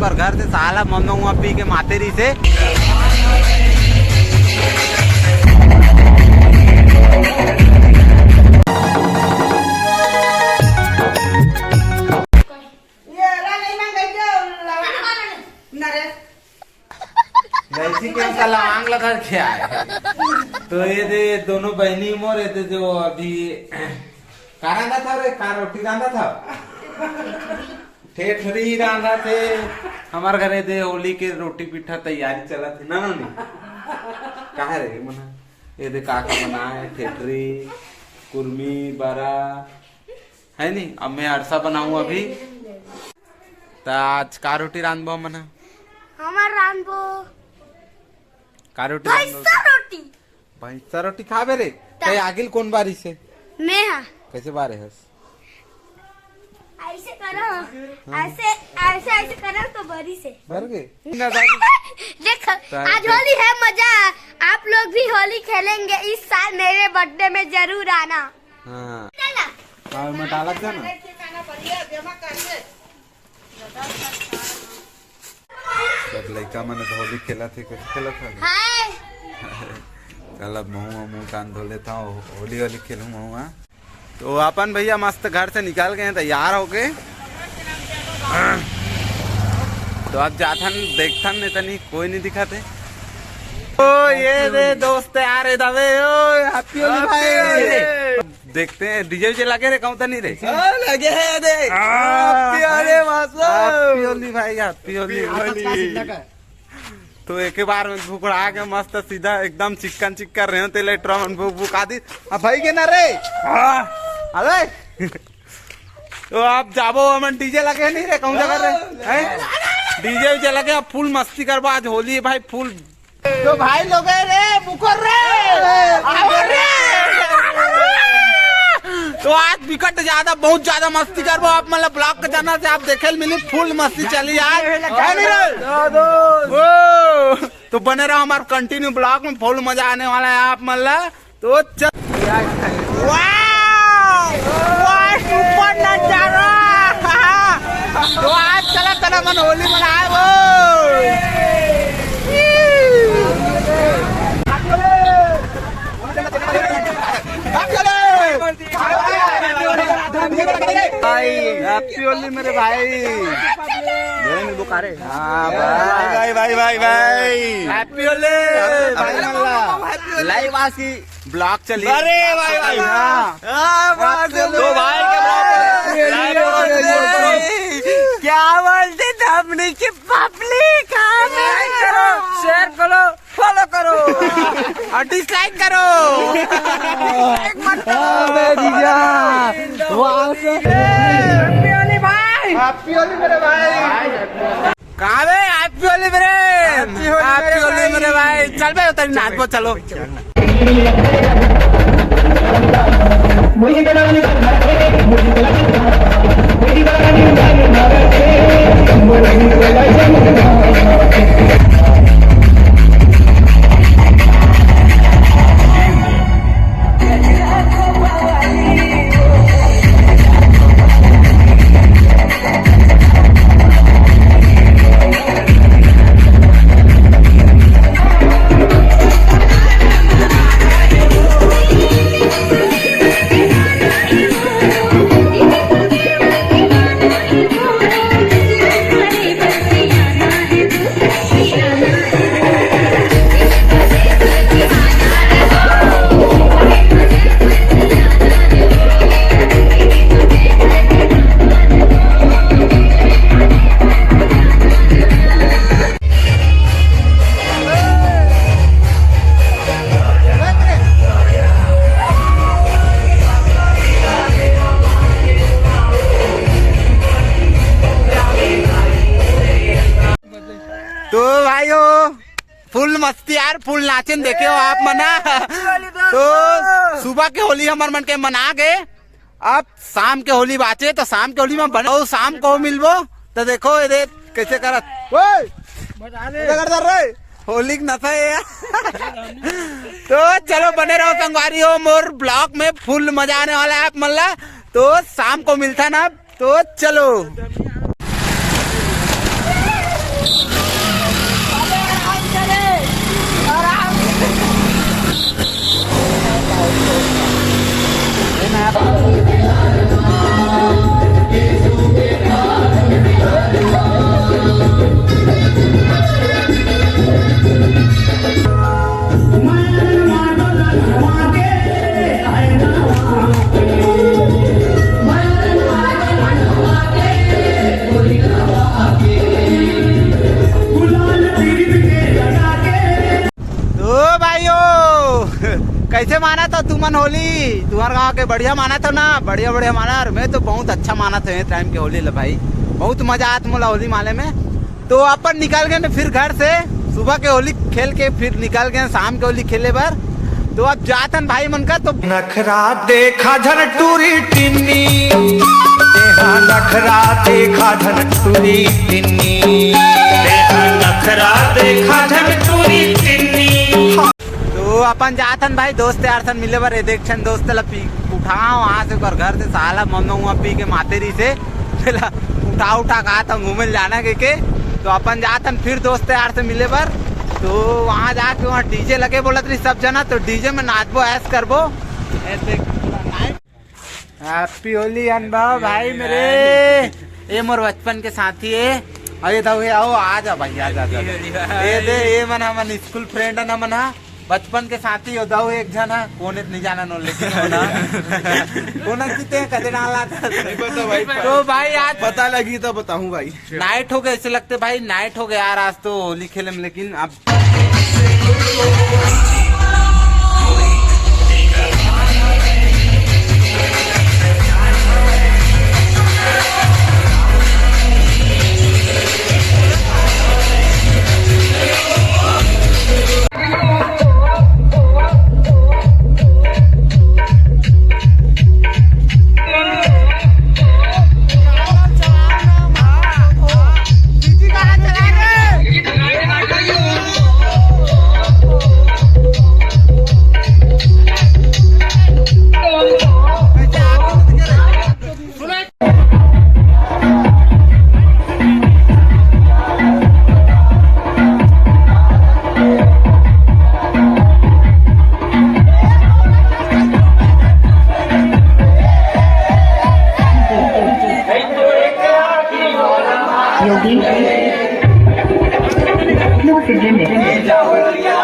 पर घर से साला मंगाऊंगा पी के मातेरी से। लवांग लगा के आए तो ये दे दोनों बहनी मोर थे जो अभी का रंधा था रे, का रोटी रंधा था, ठेठरी रंधा थे। हमारे घरे दे होली के रोटी पीठा तैयारी चला थी ना नहीं कहा रे मना ये दे काका बना है ठेठरी कुर्मी बरा है नहीं। अब मैं अरसा बनाऊं अभी तो आज का रोटी रांधबो मना हमार रांधबो का रोटी भैंसा रोटी खाबे रे कई आगिल कौन बारी से मैं हाँ कैसे बारे हस ऐसे करो ऐसे ऐसे ऐसे करो तो बरी से भर गए। देख आज होली है, मजा आप लोग भी होली खेलेंगे इस साल मेरे बर्थडे में जरूर आना। हाँ हाँ मैं डालक जाना सब लड़का मैंने तो होली खेला थे कैसे खेला था हाय चल अब मुँह कान धो लेता हूँ होली होली खेलूंगा। तो अपन भैया मस्त घर से निकाल गए तैयार हो गए तो अब जाथन देखथन नहीं तनी कोई नहीं दिखाते। ओ ये दे दोस्त यार दबे ओ हैप्पी होली भाई देखते हैं डीजे वीजे लगे रे कहूँ तो नहीं रे लगे है दे हैप्पी होली भाई हैप्पी होली। तो एक बार में भूखड़ा के मस्त सीधा एकदम चिकन चिक्कर रहे तेले ट्रम भूखा दी अब भाई के ना रे अरे तो आप जाबो हम डीजे लगे नहीं रे कहूँ कर रहे डीजे वीजे लगे अब फुल मस्ती करबो आज होली है भाई फुल। तो भाई लोग रे बुखर रे तो आज विकट ज्यादा बहुत ज्यादा मस्ती करबो आप मतलब ब्लॉक के जाना से आप देखे मिली फुल मस्ती चली आज है नहीं रे तो बने रहो हमारे कंटिन्यू ब्लॉक में फुल मजा आने वाला है आप मतलब तो सुपर नजारा तो आज चला तना मन होली मनाए वो हैप्पी होली मेरे भाई बुखारे हाँ भाई भाई भाई भाई हैप्पी होली लाइव आज की ब्लॉक चली अरे भाई भाई तो भाई क्या बोलते धमनी की पब्लिक करो शेयर करो फॉलो करो और डिसलाइक करो हैप्पी होली मेरे भाई कहाँ है हैप्पी होली मेरे भाई चल भाई उतर नाच पो चलो फुल मस्ती यार फुल नाचन देखे हो आप मना तो सुबह के होली हमार मन के मना गए अब शाम के होली बाचे तो शाम के होली में बनो शाम को मिलबो तो देखो ये कैसे करत होली न था तो चलो बने रहो संगवारी हो मोर ब्लॉक में फुल मजा आने वाला है आप मल्ला तो शाम को मिलता ना तो चलो कैसे माना था तू मन होली? तुम्हारे गाँव के बढ़िया माना था ना? बढ़िया बढ़िया माना। और मैं तो बहुत अच्छा माना था ये टाइम के होली ले भाई, बहुत मजा आता मोला होली माले में। तो अपन निकल गए फिर घर से, सुबह के होली खेल के फिर निकल गए शाम के होली खेले बार। तो अब जातन भाई मन का तो नखरा देखा झन टूरी टिन्नी, नखरा देखा झन टूरी टिन्नी, नखरा देखा झन टूरी टिन्नी। तो अपन जातन भाई दोस्त यार सन मिले बार देखन दोस्त ला पी उठाओ वहाँ से और घर से साला मम्मा वहाँ पी के मातेरी से उठा कहा था घूमे जाना के। तो अपन जातन फिर दोस्त यार से मिले बार। तो वहाँ जाके वहाँ डीजे लगे बोलत रही सब जना, तो डीजे में नाचबो ऐस करबो। हैप्पी होली अनुभव भाई मेरे, ये मोर बचपन के साथी है। अरे तो आओ आ जा भाई आ जा। ये मन हमन स्कूल फ्रेंड है ना मन बचपन के साथी हो दो एक जना कौन नहीं जाना नो लेकिन कौन कितने कदे डाला था भाई। तो भाई आज पता लगी तो बताऊं भाई। नाइट हो गया ऐसे लगते भाई, नाइट हो गया यार आज तो होली खेले में। लेकिन अब Yogi. No, forgive me.